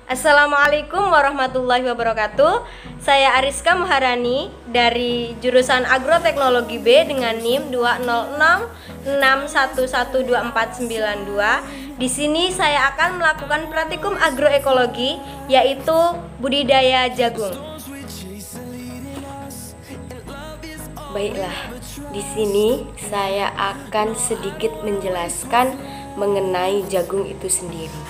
Assalamualaikum warahmatullahi wabarakatuh. Saya Ariska Maharani dari jurusan Agroteknologi B dengan NIM 206611242. Di sini saya akan melakukan praktikum agroekologi, yaitu budidaya jagung. Baiklah, di sini saya akan sedikit menjelaskan mengenai jagung itu sendiri.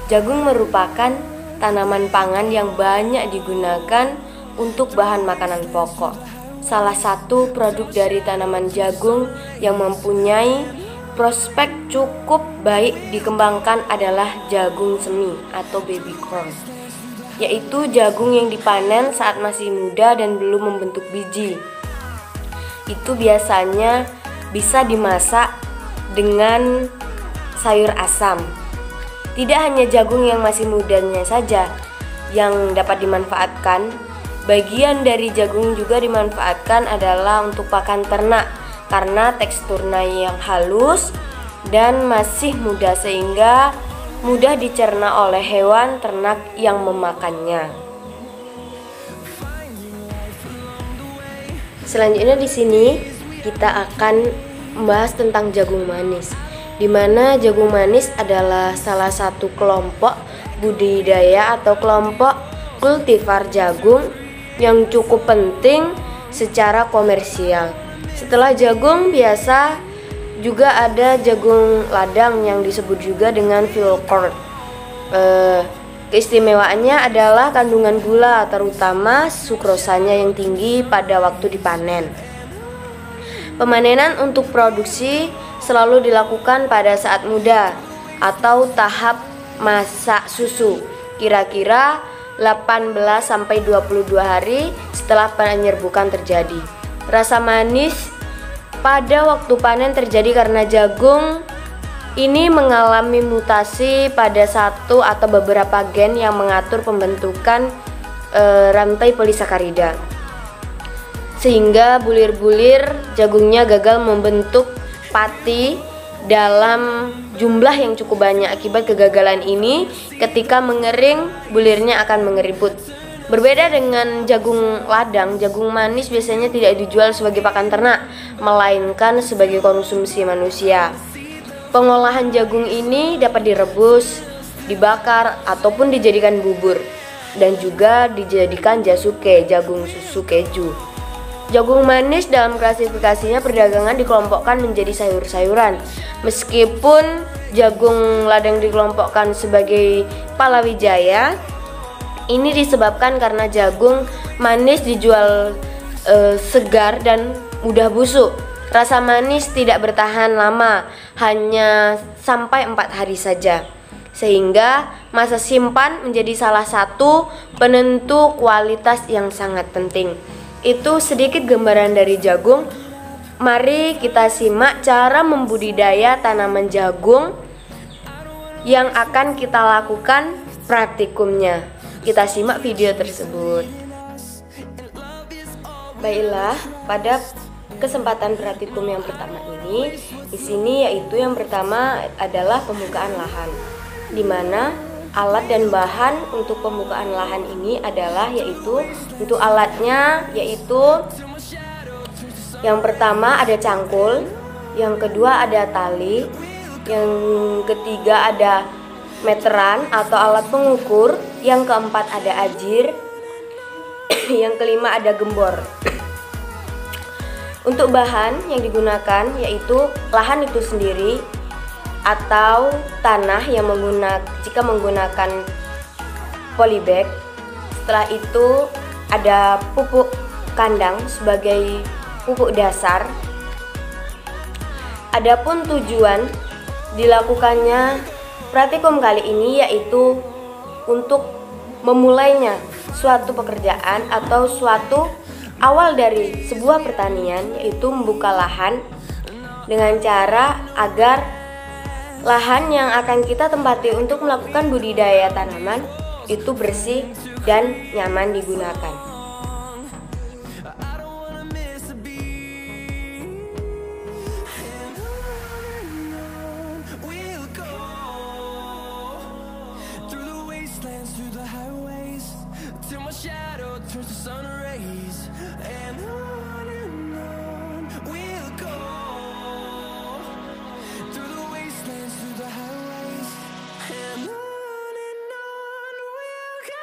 Jagung merupakan tanaman pangan yang banyak digunakan untuk bahan makanan pokok. Salah satu produk dari tanaman jagung yang mempunyai prospek cukup baik dikembangkan adalah jagung semi atau baby corn, yaitu jagung yang dipanen saat masih muda dan belum membentuk biji. Itu biasanya bisa dimasak dengan sayur asam. Tidak hanya jagung yang masih mudanya saja yang dapat dimanfaatkan, bagian dari jagung juga dimanfaatkan adalah untuk pakan ternak karena teksturnya yang halus dan masih muda sehingga mudah dicerna oleh hewan ternak yang memakannya. Selanjutnya di sini kita akan membahas tentang jagung manis, di mana jagung manis adalah salah satu kelompok budidaya atau kelompok kultivar jagung yang cukup penting secara komersial. Setelah jagung biasa juga ada jagung ladang yang disebut juga dengan field corn. Keistimewaannya adalah kandungan gula, terutama sukrosanya yang tinggi pada waktu dipanen. Pemanenan untuk produksi selalu dilakukan pada saat muda atau tahap masak susu, kira-kira 18-22 hari setelah penyerbukan terjadi. Rasa manis pada waktu panen terjadi karena jagung ini mengalami mutasi pada satu atau beberapa gen yang mengatur pembentukan rantai polisakarida, sehingga bulir-bulir jagungnya gagal membentuk pati dalam jumlah yang cukup banyak. Akibat kegagalan ini, ketika mengering, bulirnya akan mengeriput. Berbeda dengan jagung ladang, jagung manis biasanya tidak dijual sebagai pakan ternak, melainkan sebagai konsumsi manusia. Pengolahan jagung ini dapat direbus, dibakar, ataupun dijadikan bubur, dan juga dijadikan jasuke, jagung susu keju. Jagung manis dalam klasifikasinya perdagangan dikelompokkan menjadi sayur-sayuran. Meskipun jagung ladang dikelompokkan sebagai palawijaya, ini disebabkan karena jagung manis dijual segar dan mudah busuk. Rasa manis tidak bertahan lama, hanya sampai 4 hari saja. Sehingga masa simpan menjadi salah satu penentu kualitas yang sangat penting. Itu sedikit gambaran dari jagung. Mari kita simak cara membudidaya tanaman jagung yang akan kita lakukan praktikumnya. Kita simak video tersebut. Baiklah, pada kesempatan praktikum yang pertama ini, di sini yaitu yang pertama adalah pembukaan lahan, di mana alat dan bahan untuk pembukaan lahan ini adalah yaitu untuk alatnya yaitu yang pertama ada cangkul, yang kedua ada tali, yang ketiga ada meteran atau alat pengukur, yang keempat ada ajir, yang kelima ada gembor. Untuk bahan yang digunakan yaitu lahan itu sendiri atau tanah yang jika menggunakan polybag. Setelah itu ada pupuk kandang sebagai pupuk dasar. Adapun tujuan dilakukannya praktikum kali ini yaitu untuk memulainya suatu pekerjaan atau suatu awal dari sebuah pertanian, yaitu membuka lahan dengan cara agar lahan yang akan kita tempati untuk melakukan budidaya tanaman itu bersih dan nyaman digunakan. turns to sun rays, and on we'll go, through the wastelands, through the highways, and on we'll go.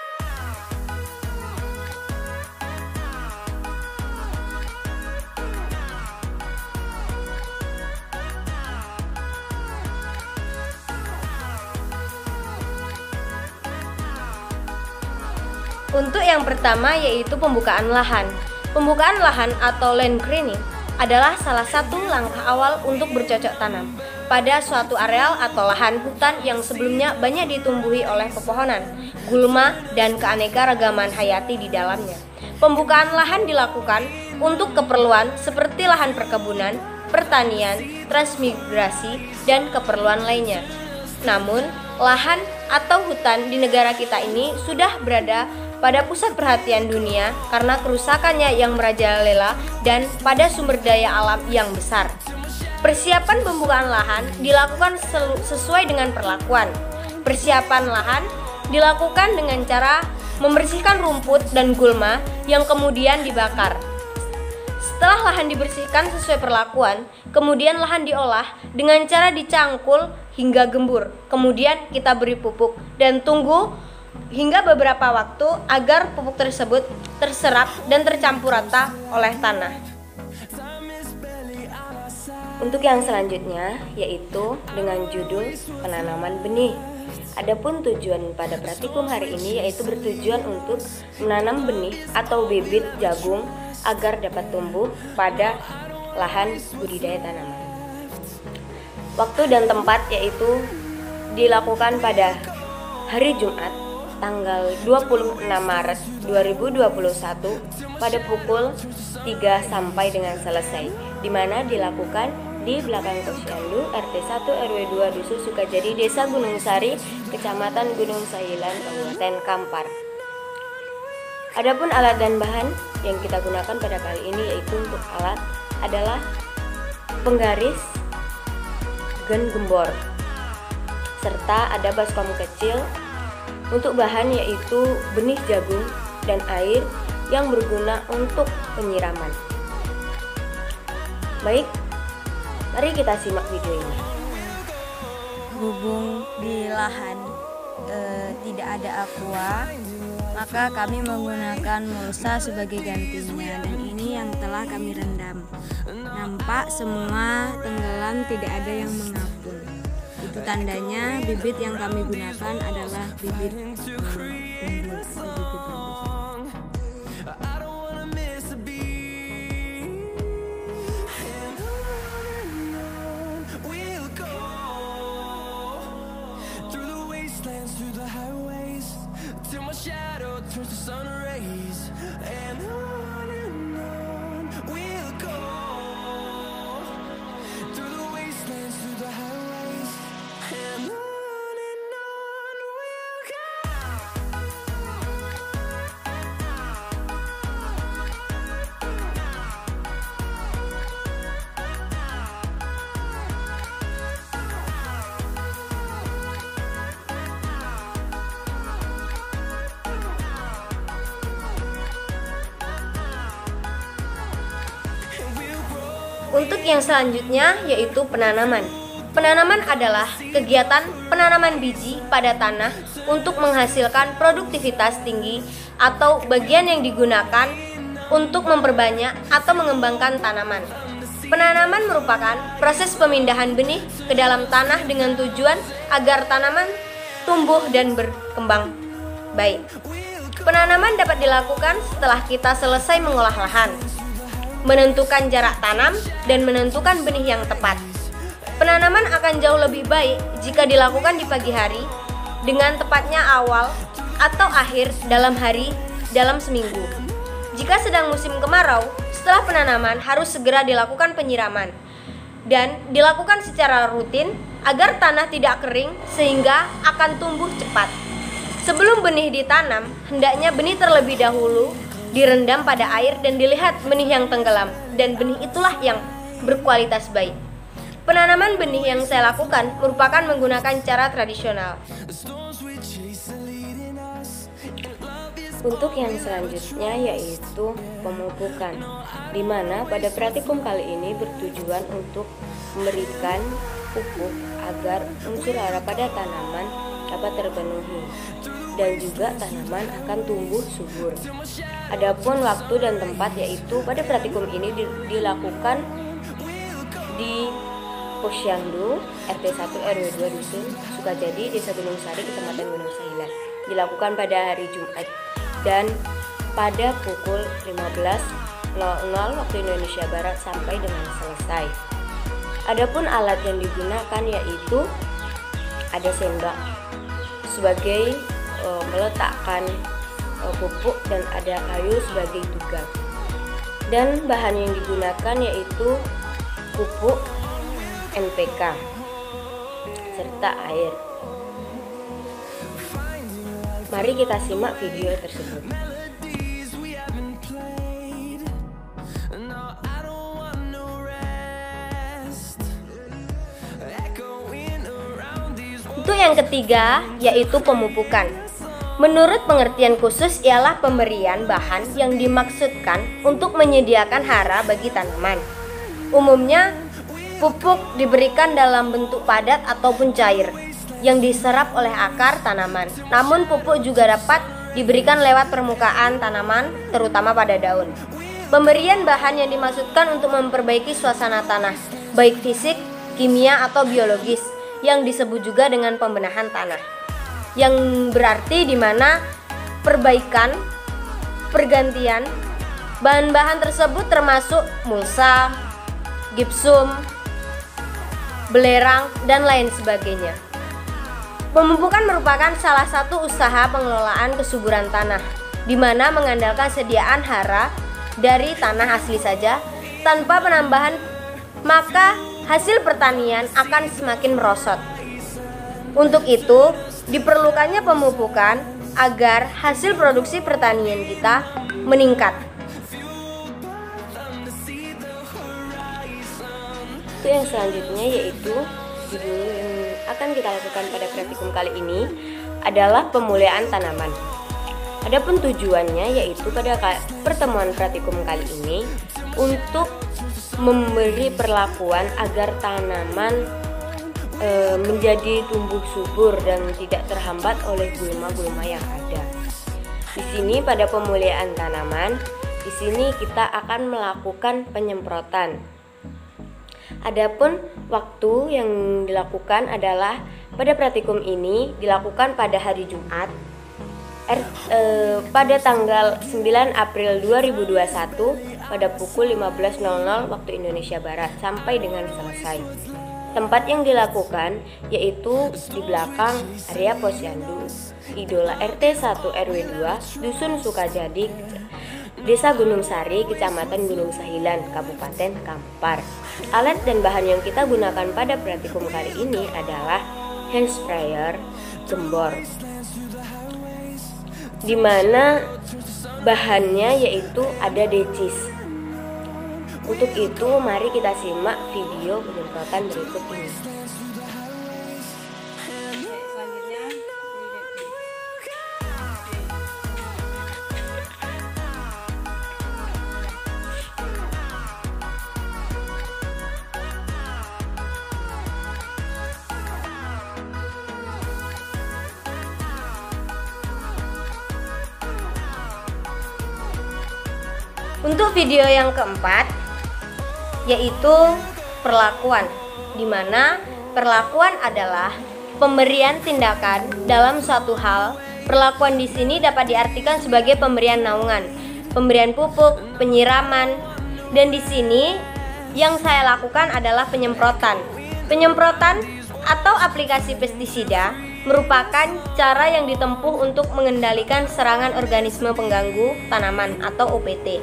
Untuk yang pertama yaitu pembukaan lahan. Pembukaan lahan atau land clearing adalah salah satu langkah awal untuk bercocok tanam pada suatu areal atau lahan hutan yang sebelumnya banyak ditumbuhi oleh pepohonan, gulma, dan keanekaragaman hayati di dalamnya. Pembukaan lahan dilakukan untuk keperluan seperti lahan perkebunan, pertanian, transmigrasi, dan keperluan lainnya. Namun, lahan atau hutan di negara kita ini sudah berada pada pusat perhatian dunia karena kerusakannya yang merajalela dan pada sumber daya alam yang besar. Persiapan pembukaan lahan dilakukan sesuai dengan perlakuan. Persiapan lahan dilakukan dengan cara membersihkan rumput dan gulma yang kemudian dibakar. Setelah lahan dibersihkan sesuai perlakuan, kemudian lahan diolah dengan cara dicangkul hingga gembur. Kemudian kita beri pupuk dan tunggu hingga beberapa waktu agar pupuk tersebut terserap dan tercampur rata oleh tanah. Untuk yang selanjutnya yaitu dengan judul penanaman benih. Adapun tujuan pada praktikum hari ini yaitu bertujuan untuk menanam benih atau bibit jagung agar dapat tumbuh pada lahan budidaya tanaman. Waktu dan tempat yaitu dilakukan pada hari Jumat tanggal 26 Maret 2021 pada pukul 3 sampai dengan selesai, di mana dilakukan di belakang Posyandu RT 1 RW 2 Dusun Sukajadi, Desa Gunung Sari, Kecamatan Gunung Sahilan, Kabupaten Kampar. Adapun alat dan bahan yang kita gunakan pada kali ini yaitu untuk alat adalah penggaris, gen gembor, serta ada baskom kecil. Untuk bahan yaitu benih jagung dan air yang berguna untuk penyiraman. Baik, mari kita simak video ini. Berhubung di lahan tidak ada aqua, maka kami menggunakan mulsa sebagai gantinya, dan ini yang telah kami rendam. Nampak semua tenggelam, tidak ada yang mengapung. Itu tandanya bibit yang kami gunakan adalah bibit unggul atau bibit bagus. Untuk yang selanjutnya yaitu penanaman. Penanaman adalah kegiatan penanaman biji pada tanah untuk menghasilkan produktivitas tinggi atau bagian yang digunakan untuk memperbanyak atau mengembangkan tanaman. Penanaman merupakan proses pemindahan benih ke dalam tanah dengan tujuan agar tanaman tumbuh dan berkembang baik. Penanaman dapat dilakukan setelah kita selesai mengolah lahan, menentukan jarak tanam, dan menentukan benih yang tepat. Penanaman akan jauh lebih baik jika dilakukan di pagi hari dengan tepatnya awal atau akhir dalam hari dalam seminggu. Jika sedang musim kemarau, setelah penanaman harus segera dilakukan penyiraman dan dilakukan secara rutin agar tanah tidak kering sehingga akan tumbuh cepat. Sebelum benih ditanam, hendaknya benih terlebih dahulu direndam pada air dan dilihat benih yang tenggelam, dan benih itulah yang berkualitas baik. Penanaman benih yang saya lakukan merupakan menggunakan cara tradisional. Untuk yang selanjutnya yaitu pemupukan, di mana pada praktikum kali ini bertujuan untuk memberikan pupuk agar unsur hara pada tanaman dapat terpenuhi dan juga tanaman akan tumbuh subur. Adapun waktu dan tempat yaitu pada praktikum ini dilakukan di Posyandu RT 1 RW 2 Dusun Sukajadi, Desa Gunung Sari, Kecamatan Gunung Sahilan. Dilakukan pada hari Jumat dan pada pukul 15.00 waktu Indonesia Barat sampai dengan selesai. Adapun alat yang digunakan yaitu ada sendok sebagai meletakkan pupuk dan ada kayu sebagai tugas. Dan bahan yang digunakan yaitu pupuk NPK serta air. Mari kita simak video tersebut. Untuk yang ketiga yaitu pemupukan. Menurut pengertian khusus ialah pemberian bahan yang dimaksudkan untuk menyediakan hara bagi tanaman. Umumnya pupuk diberikan dalam bentuk padat ataupun cair yang diserap oleh akar tanaman. Namun pupuk juga dapat diberikan lewat permukaan tanaman, terutama pada daun. Pemberian bahan yang dimaksudkan untuk memperbaiki suasana tanah, baik fisik, kimia atau biologis, yang disebut juga dengan pembenahan tanah. Yang berarti di mana perbaikan, pergantian bahan-bahan tersebut termasuk mulsa, gipsum, belerang, dan lain sebagainya. Pemupukan merupakan salah satu usaha pengelolaan kesuburan tanah, di mana mengandalkan sediaan hara dari tanah asli saja tanpa penambahan, maka hasil pertanian akan semakin merosot. Untuk itu, diperlukannya pemupukan agar hasil produksi pertanian kita meningkat. Itu yang selanjutnya yaitu judul yang akan kita lakukan pada praktikum kali ini adalah pemuliaan tanaman. Adapun tujuannya yaitu pada pertemuan praktikum kali ini untuk memberi perlakuan agar tanaman menjadi tumbuh subur dan tidak terhambat oleh gulma-gulma yang ada. Di sini pada pemuliaan tanaman, di sini kita akan melakukan penyemprotan. Adapun waktu yang dilakukan adalah pada praktikum ini dilakukan pada hari Jumat pada tanggal 9 April 2021 pada pukul 15.00 waktu Indonesia Barat sampai dengan selesai. Tempat yang dilakukan yaitu di belakang area Posyandu, Idola RT 1 RW 2 Dusun Sukajadi, Desa Gunung Sari, Kecamatan Gunung Sahilan, Kabupaten Kampar. Alat dan bahan yang kita gunakan pada praktikum kali ini adalah hand sprayer, gembor, di mana bahannya yaitu ada decis. Untuk itu, mari kita simak video penyemprotan berikut ini. Untuk video yang keempat yaitu perlakuan, di mana perlakuan adalah pemberian tindakan dalam suatu hal. Perlakuan di sini dapat diartikan sebagai pemberian naungan, pemberian pupuk, penyiraman, dan di sini yang saya lakukan adalah penyemprotan. Penyemprotan atau aplikasi pestisida merupakan cara yang ditempuh untuk mengendalikan serangan organisme pengganggu tanaman atau OPT,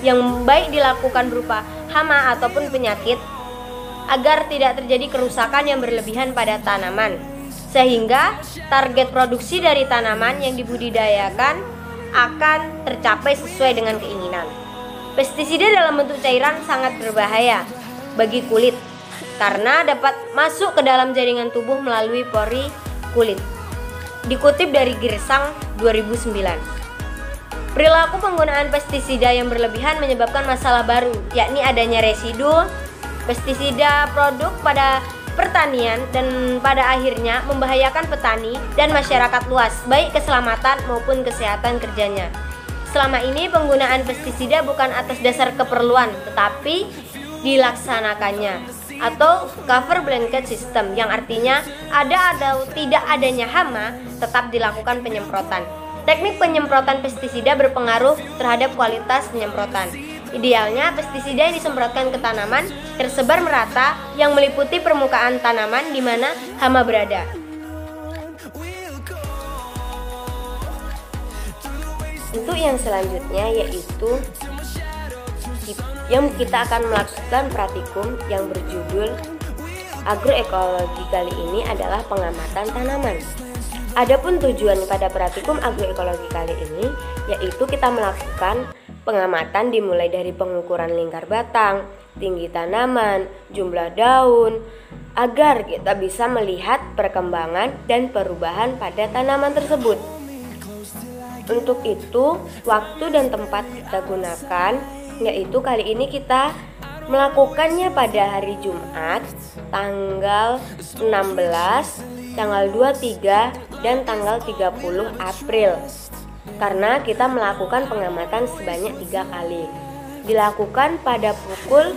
yang baik dilakukan berupa hama ataupun penyakit agar tidak terjadi kerusakan yang berlebihan pada tanaman, sehingga target produksi dari tanaman yang dibudidayakan akan tercapai sesuai dengan keinginan. Pestisida dalam bentuk cairan sangat berbahaya bagi kulit karena dapat masuk ke dalam jaringan tubuh melalui pori kulit. Dikutip dari Girsang 2009. Perilaku penggunaan pestisida yang berlebihan menyebabkan masalah baru, yakni adanya residu pestisida produk pada pertanian dan pada akhirnya membahayakan petani dan masyarakat luas, baik keselamatan maupun kesehatan kerjanya. Selama ini penggunaan pestisida bukan atas dasar keperluan, tetapi dilaksanakannya atau cover blanket system, yang artinya ada atau tidak adanya hama tetap dilakukan penyemprotan. Teknik penyemprotan pestisida berpengaruh terhadap kualitas penyemprotan. Idealnya pestisida yang disemprotkan ke tanaman tersebar merata yang meliputi permukaan tanaman di mana hama berada. Untuk yang selanjutnya yaitu yang kita akan melakukan praktikum yang berjudul agroekologi. Kali ini adalah pengamatan tanaman. Adapun tujuan pada praktikum agroekologi kali ini yaitu kita melakukan pengamatan dimulai dari pengukuran lingkar batang, tinggi tanaman, jumlah daun, agar kita bisa melihat perkembangan dan perubahan pada tanaman tersebut. Untuk itu, waktu dan tempat kita gunakan yaitu kali ini kita melakukannya pada hari Jumat tanggal 16, tanggal 23, dan tanggal 30 April. Karena kita melakukan pengamatan sebanyak 3 kali. Dilakukan pada pukul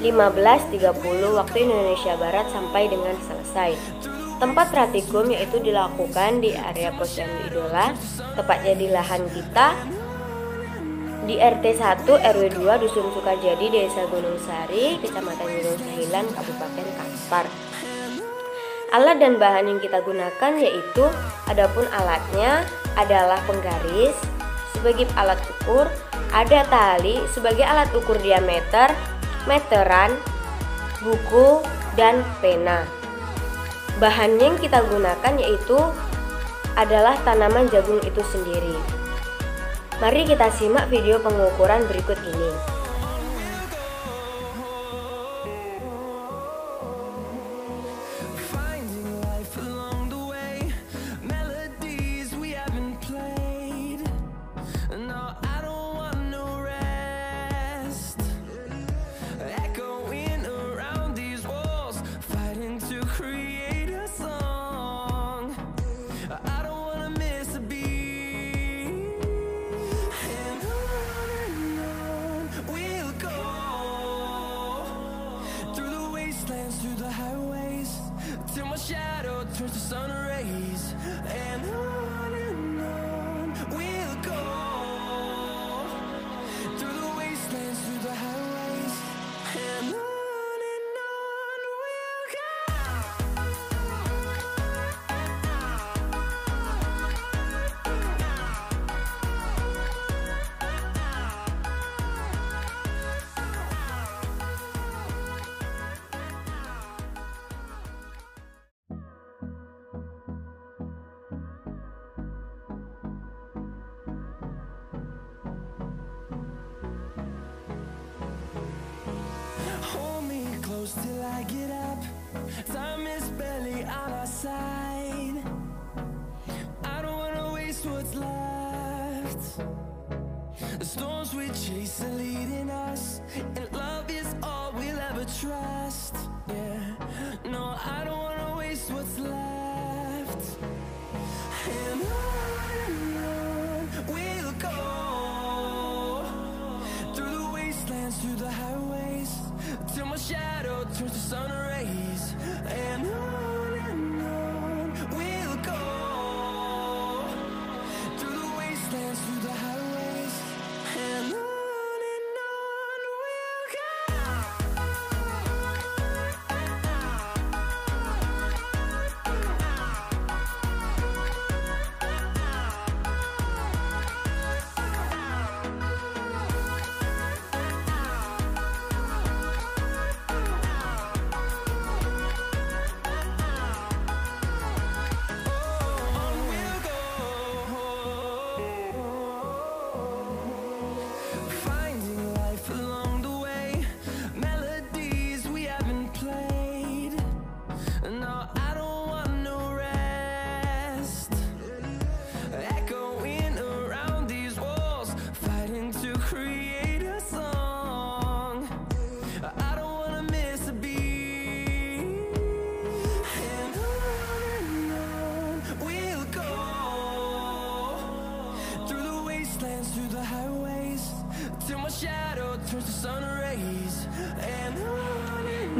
15.30 waktu Indonesia Barat sampai dengan selesai. Tempat praktikum yaitu dilakukan di area Posyandu Idola, tepatnya di lahan kita di RT 1 RW 2 Dusun Sukajadi, Desa Gunung Sari, Kecamatan Gunung Sahilan, Kabupaten Kampar. Alat dan bahan yang kita gunakan yaitu adapun alatnya adalah penggaris sebagai alat ukur, ada tali sebagai alat ukur diameter, meteran, buku, dan pena. Bahan yang kita gunakan yaitu adalah tanaman jagung itu sendiri. Mari kita simak video pengukuran berikut ini. Till my shadow turns to sun rays, and on we'll go through the wastelands, through the highways, and on we'll go. Hold me close till I get up. Time is barely on our side. I don't wanna waste what's left. The storms we chase are leading us, and love is all we'll ever trust. Yeah, no, I don't wanna waste what's left. And on we'll go through the wastelands, through the highways, till my shadow turns to sun rays, and on we'll go through the wastelands, through the highways, and on we'll go.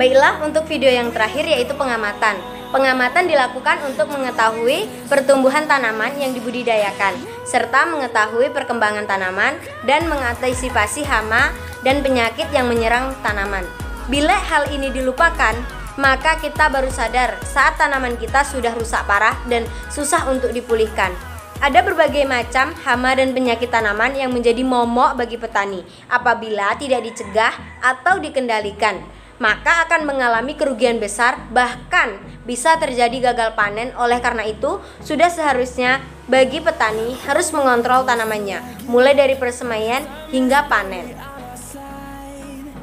Baiklah, untuk video yang terakhir yaitu pengamatan. Pengamatan dilakukan untuk mengetahui pertumbuhan tanaman yang dibudidayakan, serta mengetahui perkembangan tanaman dan mengantisipasi hama dan penyakit yang menyerang tanaman. Bila hal ini dilupakan, maka kita baru sadar saat tanaman kita sudah rusak parah dan susah untuk dipulihkan. Ada berbagai macam hama dan penyakit tanaman yang menjadi momok bagi petani. Apabila tidak dicegah atau dikendalikan, maka akan mengalami kerugian besar, bahkan bisa terjadi gagal panen. Oleh karena itu, sudah seharusnya bagi petani harus mengontrol tanamannya, mulai dari persemaian hingga panen.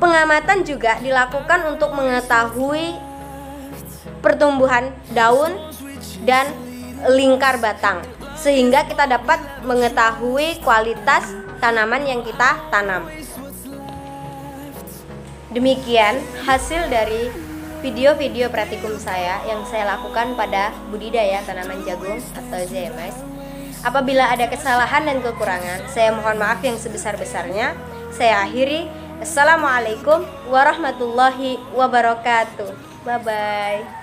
Pengamatan juga dilakukan untuk mengetahui pertumbuhan daun dan lingkar batang, sehingga kita dapat mengetahui kualitas tanaman yang kita tanam. Demikian hasil dari video-video praktikum saya yang saya lakukan pada budidaya tanaman jagung atau ZMS. Apabila ada kesalahan dan kekurangan, saya mohon maaf yang sebesar-besarnya. Saya akhiri. Assalamualaikum warahmatullahi wabarakatuh. Bye-bye.